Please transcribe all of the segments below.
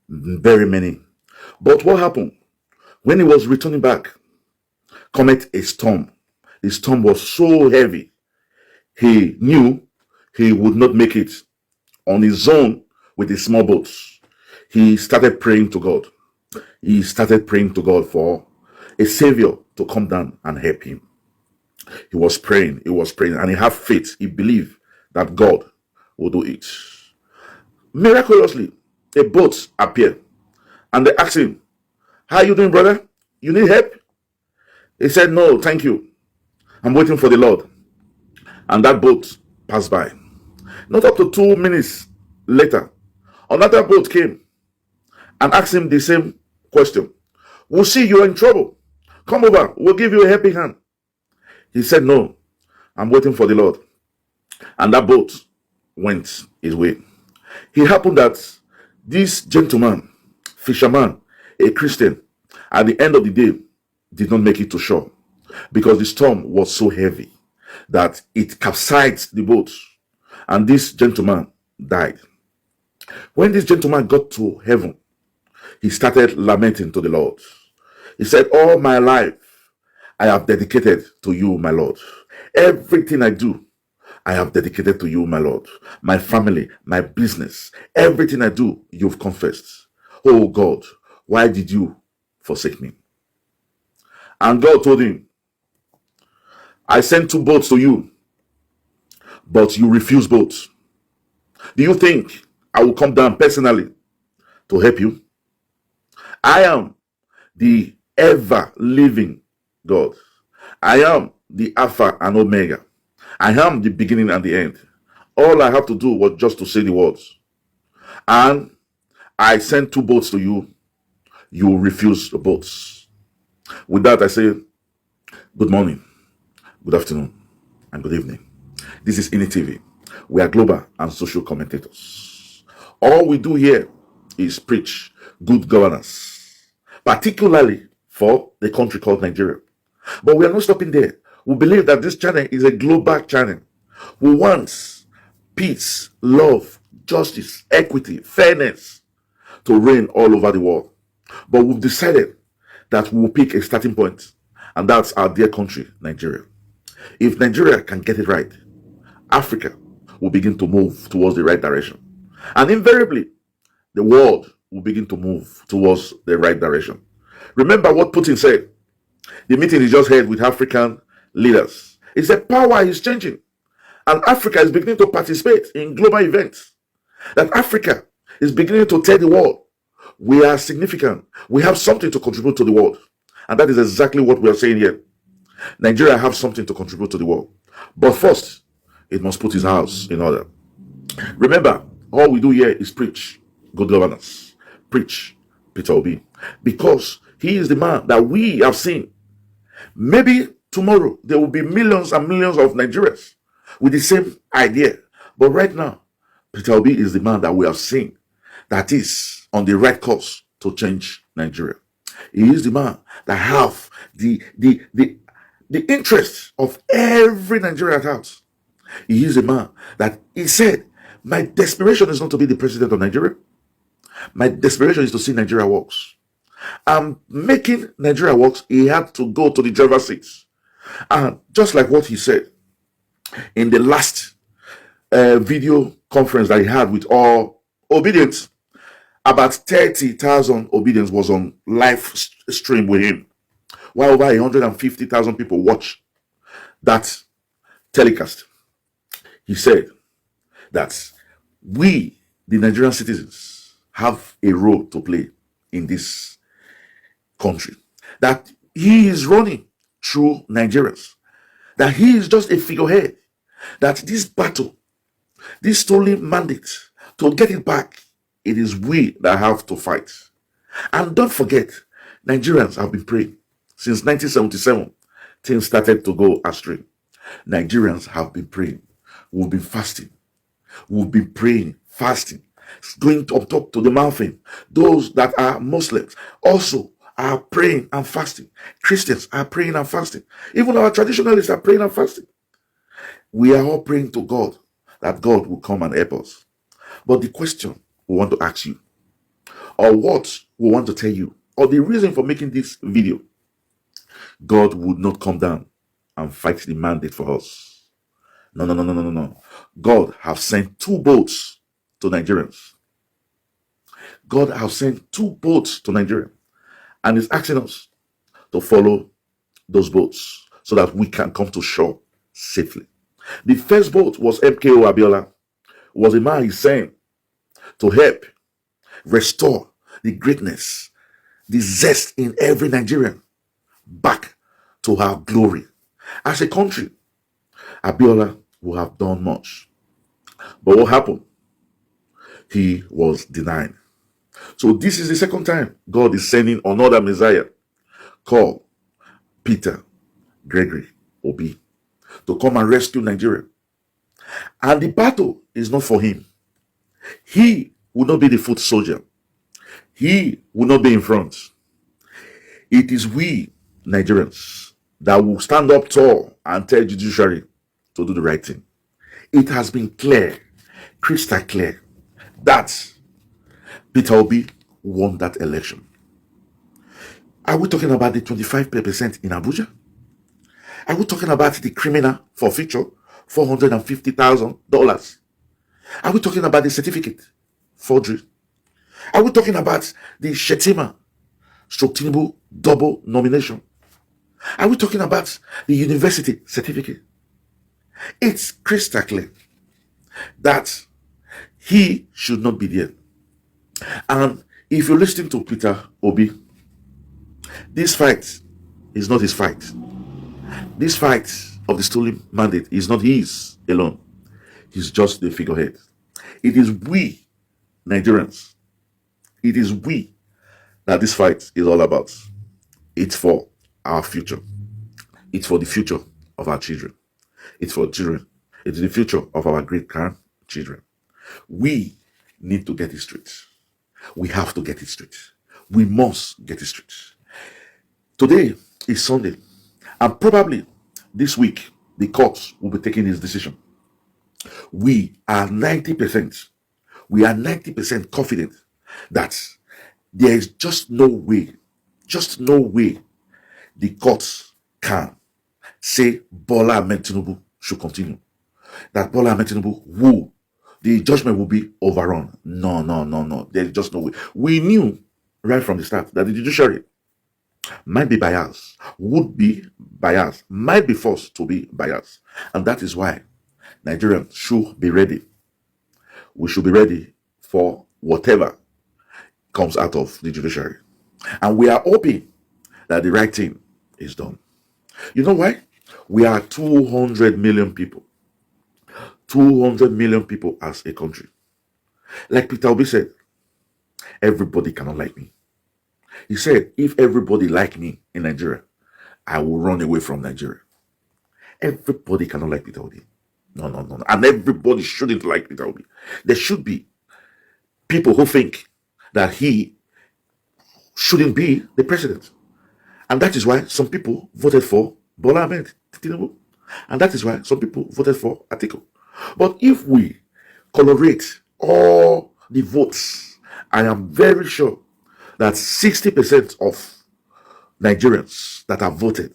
very many. But what happened? When he was returning back, comet a storm. The storm was so heavy, he knew he would not make it on his own with the small boats. He started praying to God. He started praying to God for a savior to come down and help him. He was praying, and he had faith. He believed that God will do it. Miraculously, a boat appeared, and they asked him, "How are you doing, brother? You need help?" He said, "No, thank you. I'm waiting for the Lord." And that boat passed by. Not up to 2 minutes later, another boat came and asked him the same question. "We'll see you're in trouble. Come over, we'll give you a helping hand." He said, "No, I'm waiting for the Lord." And that boat went his way. It happened that this gentleman, fisherman, a Christian, at the end of the day, did not make it to shore because the storm was so heavy that it capsized the boat, and this gentleman died. When this gentleman got to heaven, he started lamenting to the Lord. He said, "All my life I have dedicated to you, my Lord. Everything I do, I have dedicated to you, my Lord. My family, my business, everything I do, you've confessed. Oh God, why did you forsake me?" And God told him, "I sent two boats to you, but you refuse boats. Do you think I will come down personally to help you? I am the ever living God. I am the Alpha and Omega. I am the beginning and the end. All I have to do was just to say the words. And I sent two boats to you. You refuse the boats." With that, I say, good morning, good afternoon, and good evening. This is INI TV. We are global and social commentators. All we do here is preach good governance, particularly for the country called Nigeria. But we are not stopping there. We believe that this channel is a global channel. We want peace, love, justice, equity, fairness to reign all over the world. But we've decided that we'll pick a starting point, and that's our dear country, Nigeria. If Nigeria can get it right, Africa will begin to move towards the right direction. And invariably, the world will begin to move towards the right direction. Remember what Putin said. The meeting he just had with African leaders. He said power is changing, and Africa is beginning to participate in global events. That Africa is beginning to tell the world we are significant. We have something to contribute to the world. And that is exactly what we are saying here. Nigeria have something to contribute to the world. But first, it must put its house in order. Remember, all we do here is preach good governance. Preach Peter Obi. Because he is the man that we have seen. Maybe tomorrow there will be millions and millions of Nigerians with the same idea. But right now, Peter Obi is the man that we have seen that is on the right course to change Nigeria. He is the man that have the interest of every Nigerian at heart. He is a man that he said, my desperation is not to be the president of Nigeria. My desperation is to see Nigeria works. And making Nigeria works, he had to go to the driver's seat. And just like what he said in the last video conference that he had with all obedience, about 30,000 obedience was on live stream with him, while over 150,000 people watch that telecast. He said that we, the Nigerian citizens, have a role to play in this country. That he is running through Nigerians. That he is just a figurehead. That this battle, this stolen mandate, to get it back, it is we that have to fight. And don't forget, Nigerians have been praying. Since 1977, things started to go astray. Nigerians have been praying. We've been fasting. We've been praying, fasting, going up top to the mountain. Those that are Muslims also are praying and fasting. Christians are praying and fasting. Even our traditionalists are praying and fasting. We are all praying to God that God will come and help us. But the question we want to ask you, or what we want to tell you, or the reason for making this video, God would not come down and fight the mandate for us. No, no, no, no, no, no, no. God have sent two boats to Nigerians. God has sent two boats to Nigeria and is asking us to follow those boats so that we can come to shore safely. The first boat was MKO Abiola, was a man he's saying to help restore the greatness, the zest in every Nigerian back to our glory. As a country, Abiola will have done much. But what happened? He was denied. So this is the second time God is sending another Messiah called Peter Gregory Obi to come and rescue Nigeria. And the battle is not for him. He will not be the foot soldier. He will not be in front. It is we, Nigerians, that will stand up tall and tell judiciary to do the right thing. It has been clear, crystal clear, that Peter Obi won that election. Are we talking about the 25% in Abuja? Are we talking about the criminal forfeiture, $450,000? Are we talking about the certificate forgery? Are we talking about the Shetima Tinubu double nomination? Are we talking about the university certificate? It's crystal clear that he should not be there. And if you listen to Peter Obi, this fight is not his fight. This fight of the stolen mandate is not his alone. He's just the figurehead. It is we, Nigerians, it is we that this fight is all about. It's for our future. It's for the future of our children. It's for children. It's the future of our great-grandchildren. We need to get it straight. We have to get it straight. We must get it straight. Today is Sunday, and probably this week the courts will be taking this decision. We are 90% confident that there is just no way the courts can say Bola Ahmed Tinubu should continue. That Bola Ahmed Tinubu the judgment will be overrun. No. There's just no way. We knew right from the start that the judiciary might be biased, would be biased, might be forced to be biased. And that is why Nigerians should be ready. We should be ready for whatever comes out of the judiciary. And we are hoping that the right thing is done. You know why? We are 200 million people. 200 million people as a country. Like Peter Obi said, everybody cannot like me. He said, if everybody like me in Nigeria, I will run away from Nigeria. Everybody cannot like Peter Obi. No. And everybody shouldn't like Peter Obi. There should be people who think that he shouldn't be the president. And that is why some people voted for Bola Ahmed Tinubu. And that is why some people voted for Atiku. But if we correlate all the votes, I am very sure that 60% of Nigerians that have voted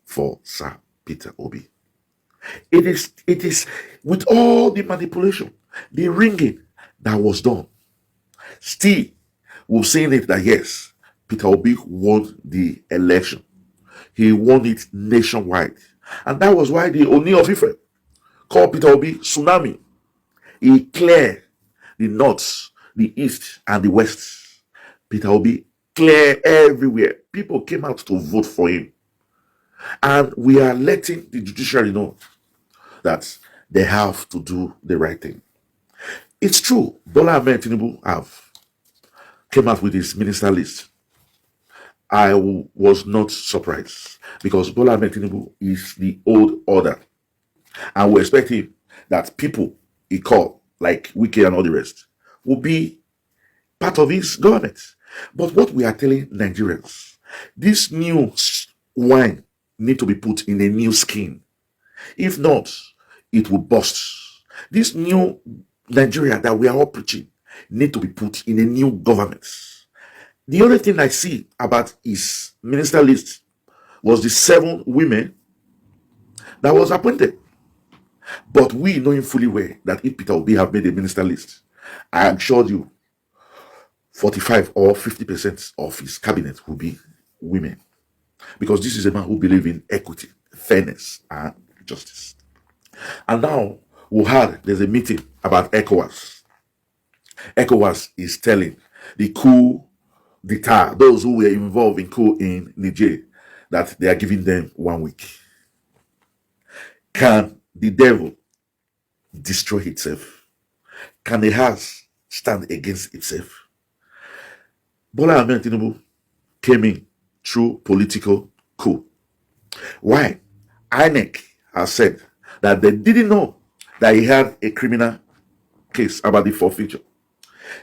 for Sir Peter Obi. It is with all the manipulation, the ringing that was done. Still, we've seen it that yes, Peter Obi won the election. He won it nationwide. And that was why the Oni of Ife called Peter Obi Tsunami. He cleared the north, the east, and the west. Peter Obi clear everywhere. People came out to vote for him. And we are letting the judiciary know that they have to do the right thing. It's true, Bola Ahmed Tinubu have came out with his minister list. I was not surprised because Bola Ahmed Tinubu is the old order. And we expect him that people he called, like Wike and all the rest, will be part of his government. But what we are telling Nigerians, this new wine need to be put in a new skin. If not, it will burst. This new Nigeria that we are all preaching, need to be put in a new government. The only thing I see about his minister list was the 7 women that was appointed. But we knowing fully well that if Peter Obi have made a minister list, I assure you 45 or 50% of his cabinet will be women. Because this is a man who believes in equity, fairness, and justice. And now we heard there's a meeting about ECOWAS. ECOWAS is telling the coup d'etat, those who were involved in coup in Niger, that they are giving them 1 week. Can the devil destroy itself? Can the house stand against itself? Bola Ahmed Tinubu came in through political coup. Why? INEC has said that they didn't know that he had a criminal case about the forfeiture.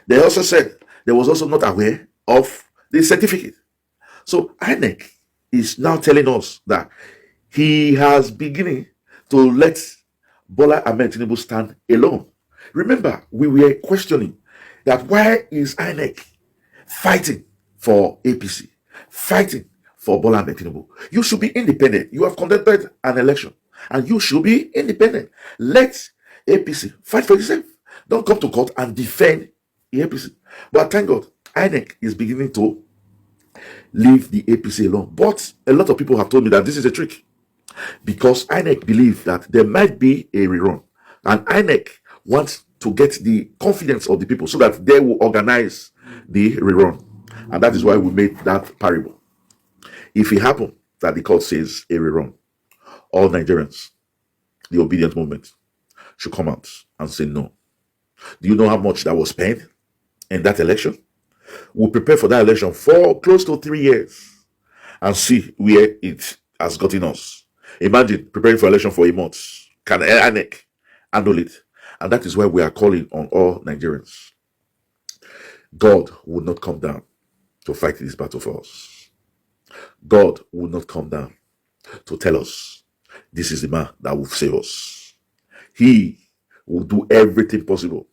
They also said they was also not aware of the certificate. So INEC is now telling us that he has beginning to let Bola Ahmed Tinubu stand alone. Remember, we were questioning that why is INEC fighting for APC, fighting for Bola Ahmed Tinubu? You should be independent. You have conducted an election and you should be independent. Let APC fight for itself. Don't come to court and defend the APC. But thank God, INEC is beginning to leave the APC alone. But a lot of people have told me that this is a trick, because INEC believe that there might be a rerun, and INEC wants to get the confidence of the people so that they will organize the rerun. And that is why we made that parable. If it happens that the court says a rerun, all Nigerians, the obedient movement, should come out and say no. Do you know how much that was spent in that election? We prepared for that election for close to 3 years and see where it has gotten us. Imagine preparing for election for a month. Can INEC handle it? And that is why we are calling on all Nigerians. God will not come down to fight this battle for us. God will not come down to tell us this is the man that will save us. He will do everything possible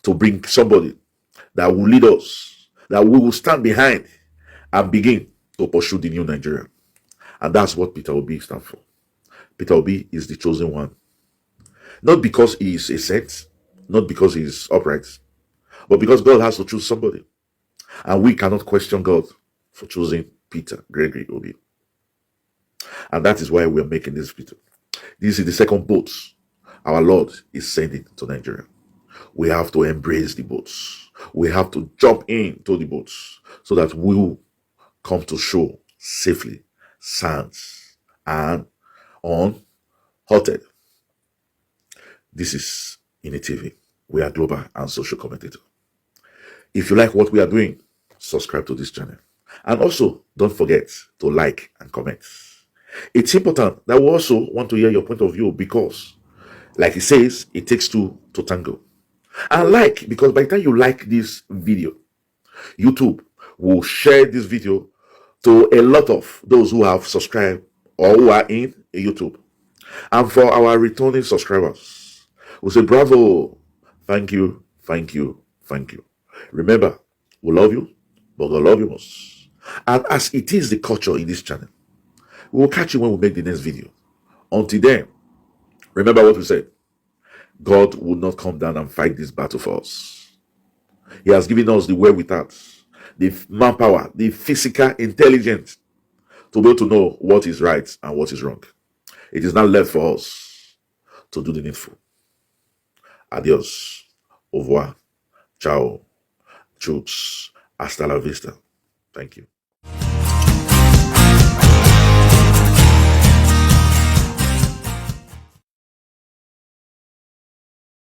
to bring somebody that will lead us, that we will stand behind and begin to pursue the new Nigeria. And that's what Peter Obi stands for. Peter Obi is the chosen one. Not because he is a saint, not because he is upright, but because God has to choose somebody. And we cannot question God for choosing Peter Gregory Obi. And that is why we are making this video. This is the second boat our Lord is sending to Nigeria. We have to embrace the boats. We have to jump into the boats so that we will come to shore safely, sounds, and unhalted. This is INNE TV. We are global and social commentator. If you like what we are doing, subscribe to this channel. And also, don't forget to like and comment. It's important that we also want to hear your point of view, because, like it says, it takes two to tango. And like, because by the time you like this video, YouTube will share this video to a lot of those who have subscribed or who are in YouTube. And for our returning subscribers, we say bravo, thank you, thank you, thank you. Remember, we love you, but God love you most. And as it is the culture in this channel, we will catch you when we make the next video. Until then, remember what we said. God will not come down and fight this battle for us. He has given us the wherewithal, the manpower, the physical intelligence to be able to know what is right and what is wrong. It is not left for us to do the needful. Adios. Au revoir. Ciao. Chooks. Hasta la vista. Thank you.